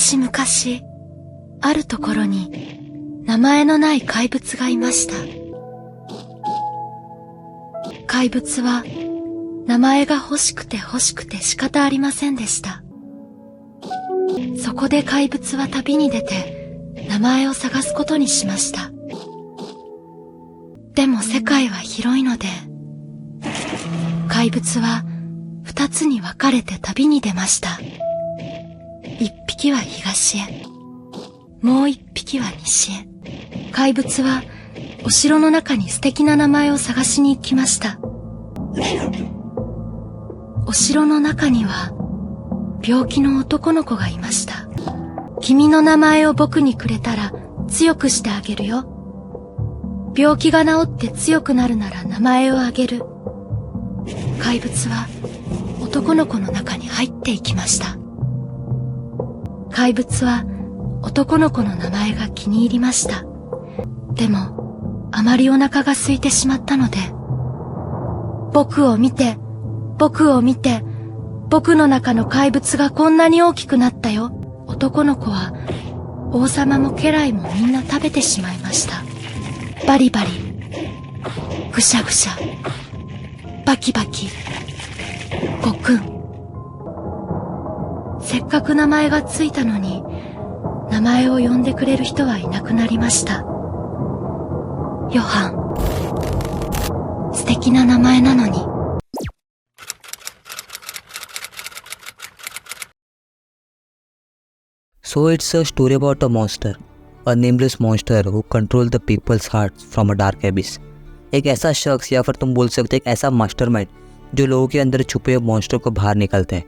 昔々、あるところに名前のない怪物がいました。怪物は名前が欲しくて欲しくて仕方ありませんでした。そこで怪物は旅に出て名前を探すことにしました。でも世界は広いので、怪物は二つに分かれて旅に出ました。一匹は東へ、もう一匹は西へ。怪物はお城の中に素敵な名前を探しに行きました。お城の中には病気の男の子がいました。君の名前を僕にくれたら強くしてあげるよ。病気が治って強くなるなら名前をあげる。怪物は男の子の中に入っていきました。怪物は男の子の名前が気に入りました。でもあまりお腹が空いてしまったので、僕を見て、僕を見て、僕の中の怪物がこんなに大きくなったよ。男の子は王様も家来もみんな食べてしまいました。バリバリ、ぐしゃぐしゃ、バキバキ、ごくん。せっかく名前がついたのに、名前を呼んでくれる人はいなくなりました。ヨハン、素敵な名前なのに。So it's a story about a monster, a nameless monster who controls the people's hearts from a dark abyss. एक ऐसा शख्स या फिर तुम बोल सकते एक ऐसा मास्टरमाइंड जो लोगों के अंदर छुपे हुए मॉन्स्टर को बाहर निकालते हैं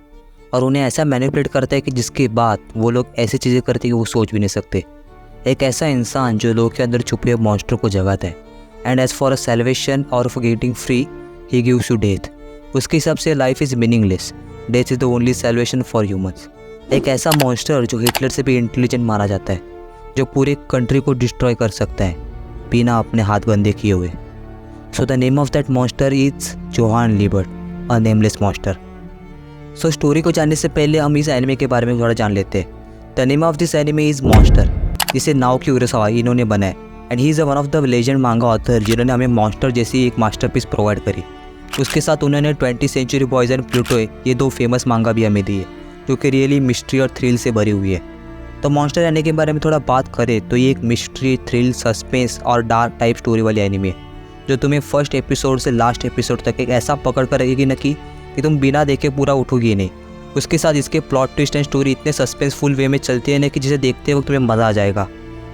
और उन्हें ऐसा मैनिपुलेट करता है कि जिसके बाद वो लोग ऐसी चीज़ें करते हैं कि वो सोच भी नहीं सकते. एक ऐसा इंसान जो लोगों के अंदर छुपे हुए मॉन्स्टर को जगाता है. And as for a salvation और for getting free he gives you death. उसके हिसाब से life is meaningless. Death is the only salvation for humans. एक ऐसा मॉन्स्टर जो हिटलर से भी इंटेलिजेंट माना जाता है, जो पूरे कंट्री को डिस्ट्रॉय कर सकता है बिना अपने हाथ गंदे किए हुए. So the name of that monster is Johan Liebert, a nameless monster. So story को जानने से पहले हम इस एनिमे के बारे में थोड़ा जान लेते हैं. The name of this anime is monster, जिसे नाओकी उरासावा इन्होंने बनाया. And he is one of the legend मांगा ऑथर जिन्होंने हमें मॉन्स्टर जैसी एक मास्टरपीस प्रोवाइड करी. उसके साथ उन्होंने 20th century boys and Pluto ये दो फेमस मांगा भी हमें दिए, जो कि रियली मिस्ट्री और थ्रिल से भरी हुई है. तो मॉन्स्टर एनिमे के बारे में थोड़ा बात करें तो ये एक मिस्ट्री, थ्रिल, सस्पेंस और डार्क टाइप स्टोरी वाली एनिमे है, जो तुम्हें फर्स्ट एपिसोड से लास्ट एपिसोड तक एक ऐसा पकड़ कर रखेगी न कि तुम बिना देखे पूरा उठोगी नहीं. उसके साथ इसके प्लॉट ट्विस्ट एंड स्टोरी इतने सस्पेंसफुल वे में चलती है ना कि जिसे देखते वक्त तुम्हें मज़ा आ जाएगा.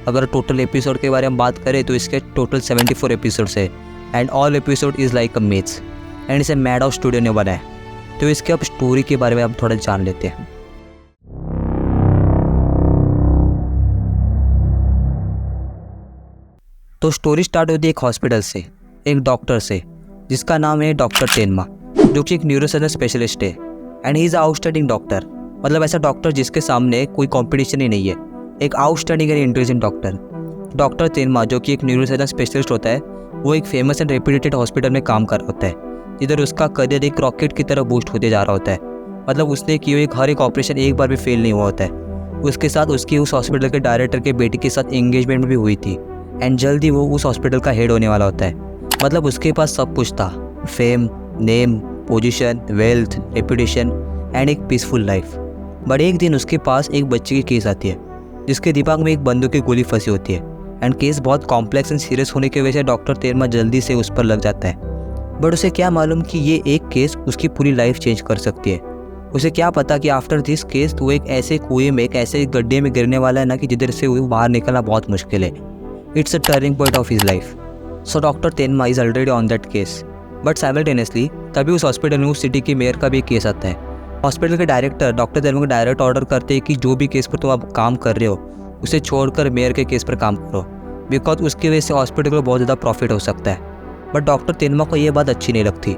अगर टोटल एपिसोड के बारे में बात करें तो इसके टोटल 74 एपिसोड्स है. And all episode is like a maths. And इसे मैडहाउस स्टूडियो ने बनाया. तो इसके अब स्टोरी के बारे में अब थोड़ा जान लेते हैं. तो स्टोरी स्टार्ट होती है एक हॉस्पिटल से, एक डॉक्टर से जिसका नाम है डॉक्टर तेनमा, जो कि एक न्यूरोसर्जन स्पेशलिस्ट है. And he is outstanding doctor, मतलब ऐसा डॉक्टर जिसके सामने कोई कंपटीशन ही नहीं है. एक outstanding and intelligent doctor. Doctor तेनमा जो कि एक न्यूरोसर्जन स्पेशलिस्ट होता है, वो एक फेमस एंड रेप्यूटेड हॉस्पिटल में काम कर रहा होता है, जिधर उसका करियर एक रॉकेट की तरह बूस्ट होते जा रहा होता है. मतलब उसने किए हुए हर एक ऑपरेशन एक बार भी फेल नहीं हुआ होता है. उसके साथ उसकी उस हॉस्पिटल के डायरेक्टर के बेटे के साथ एंगेजमेंट भी हुई थी. एंड जल्दी वो उस हॉस्पिटल का हेड होने वाला होता है. मतलब उसके पास सब कुछ था, fame, name, position, wealth, reputation and एक पीसफुल लाइफ. बट एक दिन उसके पास एक बच्चे की केस आती है, जिसके दिमाग में एक बंदूक की गोली फंसी होती है. एंड केस बहुत कॉम्प्लेक्स एंड सीरियस होने की वजह से डॉक्टर तेरमा जल्दी से उस पर लग जाता है. बट उसे क्या मालूम कि ये एक केस उसकी पूरी लाइफ चेंज कर सकती है. उसे क्या पता कि आफ्टर दिस केस तो एक ऐसे कुएं में, एक ऐसे गड्ढे में गिरने वाला है ना कि जिधर से वो बाहर निकलना बहुत मुश्किल है. It's a turning point of his life. So doctor Tenma is already on that case. But simultaneously तभी उस हॉस्पिटल में उस सिटी के मेयर का भी केस आता है. हॉस्पिटल के डायरेक्टर डॉक्टर तेरमा को डायरेक्ट ऑर्डर करते हैं कि जो भी केस पर तुम आप काम कर रहे हो उसे छोड़कर मेयर के केस पर काम करो, बिकॉज उसकी वजह से हॉस्पिटल को बहुत ज़्यादा प्रॉफिट हो सकता है. बट डॉक्टर तेनमा को ये बात अच्छी नहीं लगती.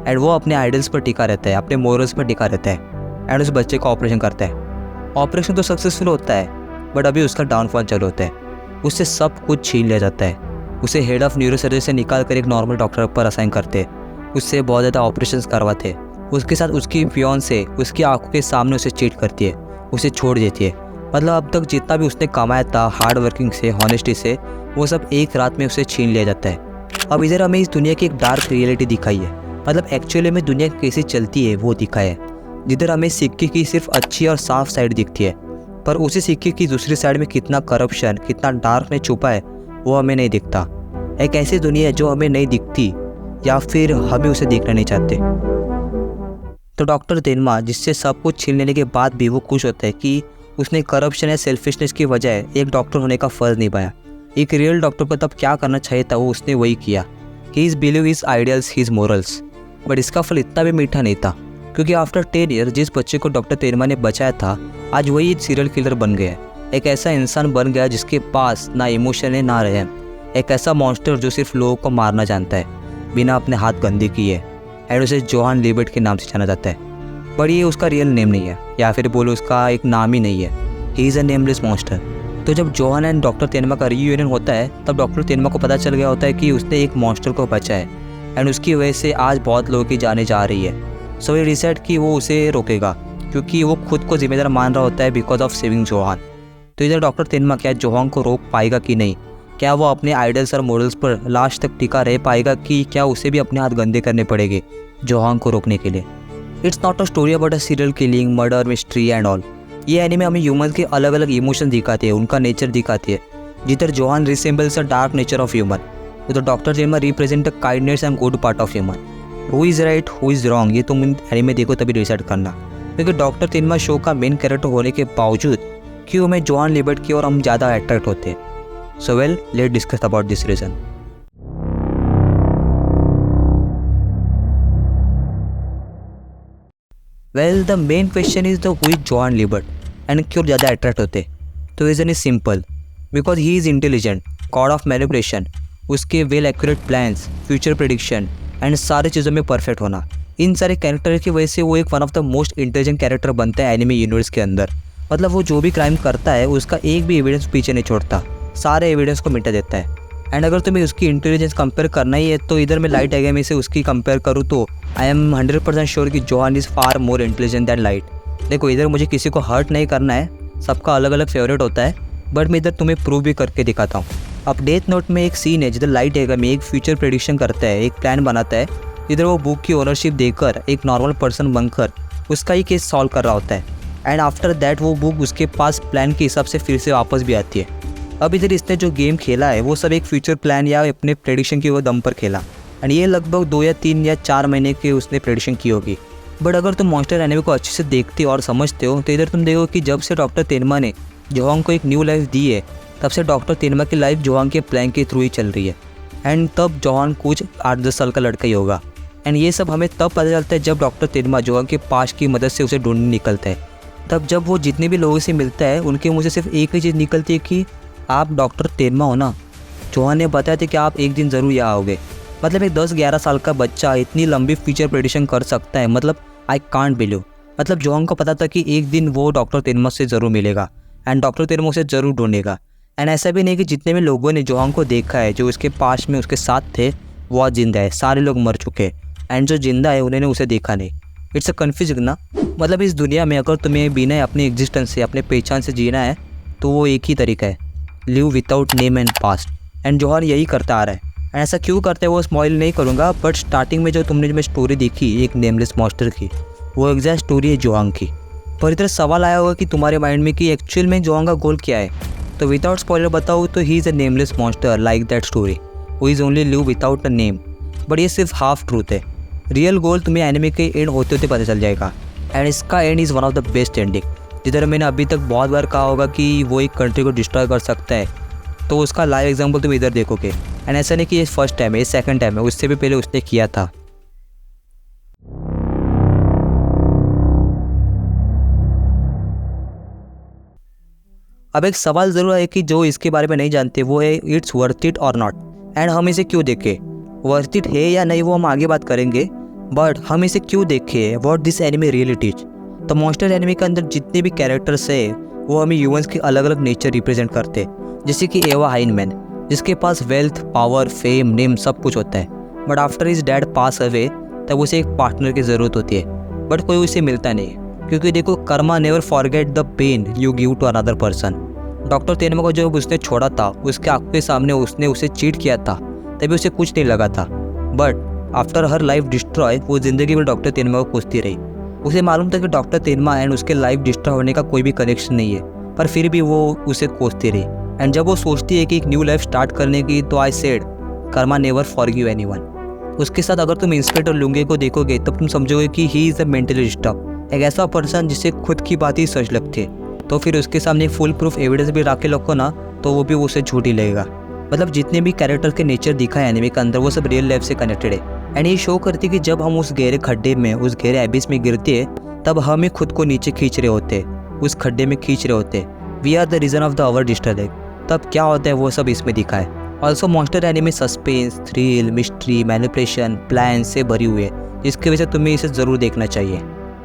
एंड वो अपने आइडल्स पर टिका रहता है, अपने मोरल्स पर टिका रहता है. एंड उस बच्चे का ऑपरेशन करता है. ऑपरेशन तो सक्सेसफुल होता है, बट अभी उसका डाउनफॉल चालू होता है. उससे सब कुछ छीन लिया जाता है. उसे हेड ऑफ न्यूरोसर्जरी से निकाल कर एक नॉर्मल डॉक्टर पर असाइन करते. उससे बहुत ज़्यादा ऑपरेशंस करवाते. उसके साथ उसकी फियांसे उसकी आंखों के सामने उसे चीट करती है, उसे छोड़ देती है. मतलब अब तक जितना भी उसने कमाया था हार्ड वर्किंग से, हॉनेस्टी से, वो सब एक रात में उसे छीन लिया जाता है। अब इधर हमें इस दुनिया की एक डार्क रियलिटी दिखाई है, मतलब एक्चुअली में दुनिया कैसे चलती है वो दिखाया है, जिधर हमें सिक्के की सिर्फ अच्छी और साफ साइड दिखती है, पर उसी सिक्के की दूसरी साइड में कितना करप्शन, कितना डार्कनेस छुपा है वो हमें नहीं दिखता। एक ऐसी दुनिया है जो हमें नहीं दिखती या फिर हमें उसे देखना नहीं चाहते। तो डॉक्टर तेनमा जिससे सब कुछ छीन लेने के बाद भी वो खुश होता है कि उसने करप्शन या सेल्फिशनेस की वजह एक डॉक्टर होने का फ़र्ज निभाया। एक रियल डॉक्टर को तब क्या करना चाहिए था वो उसने वही किया। He is believe his ideals, his morals. But इसका फल इतना भी मीठा नहीं था, क्योंकि आफ्टर 10 ईयर जिस बच्चे को डॉक्टर तेरमा ने बचाया था आज वही एक सीरियल किलर बन गया। एक ऐसा इंसान बन गया जिसके पास ना इमोशन है ना रहम। एक ऐसा मॉन्स्टर जो सिर्फ लोगों को मारना जानता है बिना अपने हाथ गंदे किए। एंड उसे जोहान लिबर्ट के नाम से जाना जाता है, बट ये उसका रियल नेम नहीं है, या फिर बोलो उसका एक नाम ही नहीं है। He is a nameless monster. तो जब जोहान एंड डॉक्टर तेनमा का रीयूनियन होता है तब डॉक्टर तेनमा को पता चल गया होता है कि उसने एक मॉन्स्टर को बचा है एंड उसकी वजह से आज बहुत लोगों की जाने जा रही है। सो ये डिसाइड कि वो उसे रोकेगा, क्योंकि वो खुद को जिम्मेदार मान रहा होता है बिकॉज ऑफ सेविंग जोहान। तो इधर डॉक्टर तेनमा क्या जोहान को रोक पाएगा कि नहीं? क्या वो अपने आइडल्स और मॉडल्स पर लास्ट तक टिका रह पाएगा कि क्या उसे भी अपने हाथ गंदे करने पड़ेंगे जोहान को रोकने के लिए? It's not a story about a serial killing, murder, mystery and all. ये एनीमे हमें ह्यूमन के अलग अलग इमोशन दिखाते हैं, उनका नेचर दिखाती है। जिधर Johan resembles a dark nature of human, उधर doctor Tenma represent the kindness and good part of human. Who is right, who is wrong, ये तुम एनीमे देखो तभी डिसाइड करना। क्योंकि डॉक्टर तेनमा शो का मेन कैरेक्टर होने के बावजूद क्यों हमें जोहान लिबर्ट की ओर हम ज़्यादा अट्रैक्ट होते हैं। So well, let discuss about this reason. Well, the main question is the who is Johan Liebert and क्यों ज़्यादा अट्रैक्ट होते? तो reason is simple, because he is intelligent, god of manipulation, उसके well accurate plans, future prediction and सारी चीज़ों में perfect होना, इन सारे कैरेक्टर की वजह से वो एक one of the most intelligent character बनता है एनिमे यूनिवर्स के अंदर। मतलब वो जो भी क्राइम करता है उसका एक भी एविडेंस पीछे नहीं छोड़ता, सारे एविडेंस को मिटा देता है। एंड अगर तुम्हें उसकी इंटेलिजेंस कंपेयर करना ही है तो इधर मैं लाइट एगेमी से उसकी कंपेयर करूँ तो आई एम 100% श्योर कि Johan is far more intelligent than Light. देखो, इधर मुझे किसी को हर्ट नहीं करना है, सबका अलग अलग फेवरेट होता है, बट मैं इधर तुम्हें प्रूव भी करके दिखाता हूँ। अब डेथ नोट में एक सीन है जिधर लाइट एगेमी एक फ्यूचर प्रेडिक्शन करता है, एक प्लान बनाता है, इधर वो बुक की ओनरशिप देकर एक नॉर्मल पर्सन बनकर उसका ही केस सॉल्व कर रहा होता है। एंड आफ्टर दैट वो बुक उसके पास प्लान के हिसाब से फिर से वापस भी आती है। अब इधर इसने जो गेम खेला है वो सब एक फ्यूचर प्लान या अपने प्रेडिक्शन की वो दम पर खेला, एंड ये लगभग 2 या 3 या 4 महीने की उसने प्रेडिक्शन की होगी। बट अगर तुम मॉन्स्टर एनिमे को अच्छे से देखते हो और समझते हो तो इधर तुम देखो कि जब से डॉक्टर तेनमा ने जोहान को एक न्यू लाइफ दी है तब से डॉक्टर तेनमा की लाइफ जोहान के प्लान के थ्रू ही चल रही है। एंड तब जोहान कुछ 8-10 साल का लड़का ही होगा। एंड ये सब हमें तब पता चलता है जब डॉक्टर तेनमा जोहान के पास की मदद से उसे ढूंढने निकलता है। तब जब वो जितने भी लोगों से मिलता है उनके मुँह से सिर्फ एक ही चीज़ निकलती है कि आप डॉक्टर तेनमा हो ना। जोहान ने बताया था कि आप एक दिन ज़रूर यहाँ आओगे। मतलब एक 10-11 साल का बच्चा इतनी लंबी फ्यूचर प्रेडिक्शन कर सकता है, मतलब आई कांट बिलीव। मतलब जोहान को पता था कि एक दिन वो डॉक्टर तेनमा से ज़रूर मिलेगा एंड डॉक्टर तेनमा उसे ज़रूर ढूंढेगा। एंड ऐसा भी नहीं कि जितने भी लोगों ने जोहान को देखा है जो उसके पास में उसके साथ थे वो आज जिंदा है, सारे लोग मर चुके एंड जो जिंदा है उन्होंने उसे देखा नहीं। इट्स अ कन्फ्यूजिंग ना। मतलब इस दुनिया में अगर तुम्हें बिना अपने एग्जिस्टेंस से, अपने पहचान से जीना है तो वो एक ही तरीका है, live without name and past. And Johan यही करता आ रहा है। एंड ऐसा क्यों करते हैं वो स्पॉइल नहीं करूँगा, बट स्टार्टिंग में जो तुमने जो स्टोरी देखी एक नेमलेस मॉन्स्टर की, वो एग्जैक्ट स्टोरी है जोहान की। पर इधर सवाल आया होगा कि तुम्हारे माइंड में कि एक्चुअल में जोहान का गोल क्या है। तो विदाउट स्पॉइलर बताऊँ तो he is a nameless monster like that story, who is only live without a name. But ये सिर्फ हाफ ट्रूथ है, रियल गोल तुम्हें एनिमे के एंड होते होते पता चल जाएगा। एंड इसका and is one of the best ending. जिधर मैंने अभी तक बहुत बार कहा होगा कि वो एक कंट्री को डिस्ट्रॉय कर सकता है, तो उसका लाइव एग्जांपल तुम इधर देखोगे। एंड ऐसा नहीं कि ये फर्स्ट टाइम है, ये सेकंड टाइम है, उससे भी पहले उसने किया था। अब एक सवाल ज़रूर है कि जो इसके बारे में नहीं जानते वो है इट्स वर्थ इट और नॉट। एंड हम इसे क्यों देखें, वर्थ इट है या नहीं वो हम आगे बात करेंगे, बट हम इसे क्यों देखें, what this anime really teach. तो मॉन्स्टर एनिमे के अंदर जितने भी कैरेक्टर्स है वो हमें ह्यूमंस के अलग अलग नेचर रिप्रेजेंट करते हैं। जैसे कि एवा हाइनमैन, जिसके पास वेल्थ, पावर, फेम, नेम सब कुछ होता है, but after his dad pass away तब उसे एक पार्टनर की ज़रूरत होती है, बट कोई उसे मिलता नहीं है। क्योंकि देखो karma never forget the pain you give to another person. Doctor Tenma को जब उसने छोड़ा था उसके आंखों के सामने उसने उसे चीट किया था, तभी उसे कुछ नहीं लगा था। But after her life destroy वो जिंदगी में डॉक्टर तेनमा को कोसती रही। उसे मालूम था कि डॉक्टर तेनमा एंड उसके लाइफ डिस्ट्रॉय होने का कोई भी कनेक्शन नहीं है, पर फिर भी वो उसे कोसती रही। एंड जब वो सोचती है कि एक न्यू लाइफ स्टार्ट करने की, तो I said Karma never forgive anyone. उसके साथ अगर तुम इंस्पेक्टर लुंगे को देखोगे तब तुम समझोगे कि he is a mentally disturb, एक ऐसा पर्सन जिसे खुद की बात ही सच लगती है। तो फिर उसके सामने फुल प्रूफ एविडेंस भी रख के रखो ना, तो वो भी उसे झूठ ही लगेगा। मतलब जितने भी कैरेक्टर के नेचर दिखा है एनिमे के अंदर वो सब रियल लाइफ से कनेक्टेड है। एंड ये शो करती है कि जब हम उस गहरे खड्डे में, उस गहरे एबिस में गिरते हैं, तब हम ही खुद को नीचे खींच रहे होते, उस खड्डे में खींच रहे होते। We are the reason of the our destroy. तब क्या होता है वो सब इसमें दिखा है। Also monster anime suspense, thrill, mystery, manipulation, plan से भरी हुई है, जिसकी वजह से तुम्हें इसे ज़रूर देखना चाहिए।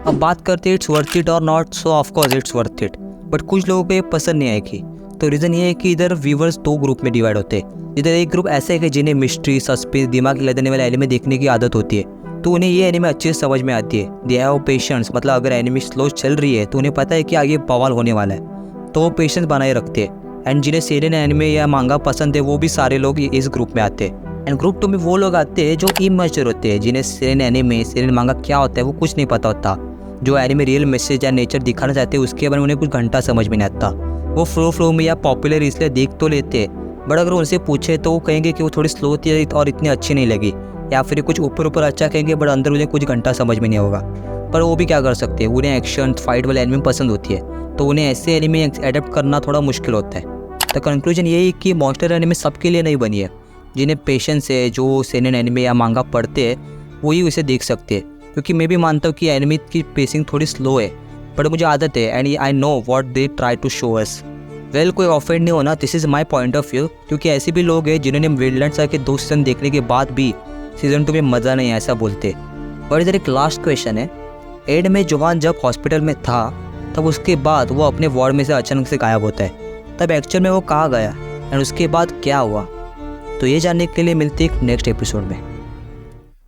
अब बात करते हैं इट्स वर्थ इट और not, so of course it's worth it. But कुछ लोगों को ये पसंद नहीं आएगी। तो रीज़न ये है कि इधर व्यूवर्स दो ग्रुप में डिवाइड होते हैं। इधर एक ग्रुप ऐसे है कि जिन्हें मिस्ट्री, सस्पेंस, दिमाग हिला देने वाले एनिमे देखने की आदत होती है, तो उन्हें ये एनिमे अच्छे से समझ में आती है। दे हैव पेशेंस, मतलब अगर एनिमे स्लो चल रही है तो उन्हें पता है कि आगे बवाल होने वाला है, तो वो पेशेंस बनाए रखते हैं। एंड जिन्हें सेरियन एनिमे या मांगा पसंद है वो भी सारे लोग इस ग्रुप में आते हैं। एंड ग्रुप 2 में वो लोग आते हैं जो इमैच्योर होते हैं, जिन्हें सेरियन एनिमे, सेरियन मांगा क्या होता है वो कुछ नहीं पता होता। जो एनिमे रियल मैसेज या नेचर दिखाना चाहते हैं उसके बारे में उन्हें कुछ घंटा समझ में नहीं आता। वो फ्लो में या पॉपुलर इसलिए देख तो लेते हैं, बट अगर उनसे पूछे तो वो कहेंगे कि वो थोड़ी स्लो थी और इतनी अच्छी नहीं लगी, या फिर कुछ ऊपर अच्छा कहेंगे बट अंदर उन्हें कुछ घंटा समझ में नहीं होगा। पर वो भी क्या कर सकते हैं, उन्हें एक्शन फाइट वाले एनिमे पसंद होती है, तो उन्हें ऐसे एनिमे एडेप्ट करना थोड़ा मुश्किल होता है। तो कंक्लूजन यही है कि मॉन्स्टर एनिमे सबके लिए नहीं बनी है। जिन्हें पेशेंस है, जो सेरियन एनिमे या मांगा पढ़ते हैं वही उसे देख सकते हैं। क्योंकि मैं भी मानता हूँ कि एनिमे की पेसिंग थोड़ी स्लो है, बट मुझे आदत है and I know what they try to show us. Well, कोई ऑफेंड नहीं होना, this is my point of view. क्योंकि ऐसे भी लोग हैं जिन्होंने विंडलैंड सर के 2 सीज़न देखने के बाद भी सीज़न 2 में मज़ा नहीं ऐसा बोलते। बट इधर एक लास्ट क्वेश्चन है, एड में जोहान जब हॉस्पिटल में था तब उसके बाद वो अपने वार्ड में से अचानक से गायब होता है, तब एक्चुअल में वो कहाँ गया एंड उसके बाद क्या हुआ, तो ये जानने के लिए मिलते हैं एक नेक्स्ट एपिसोड में।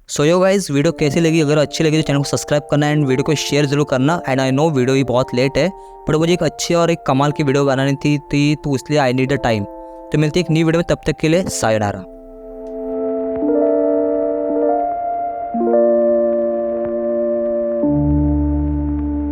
सो यो गाइस, वीडियो कैसी लगी? अगर अच्छी लगी तो चैनल को सब्सक्राइब करना एंड वीडियो को शेयर जरूर करना। एंड आई नो वीडियो ही बहुत लेट है, बट मुझे एक अच्छी और एक कमाल की वीडियो बनानी थी तो इसलिए आई नीड अ टाइम। तो मिलती है एक न्यू वीडियो में, तब तक के लिए सायोनारा।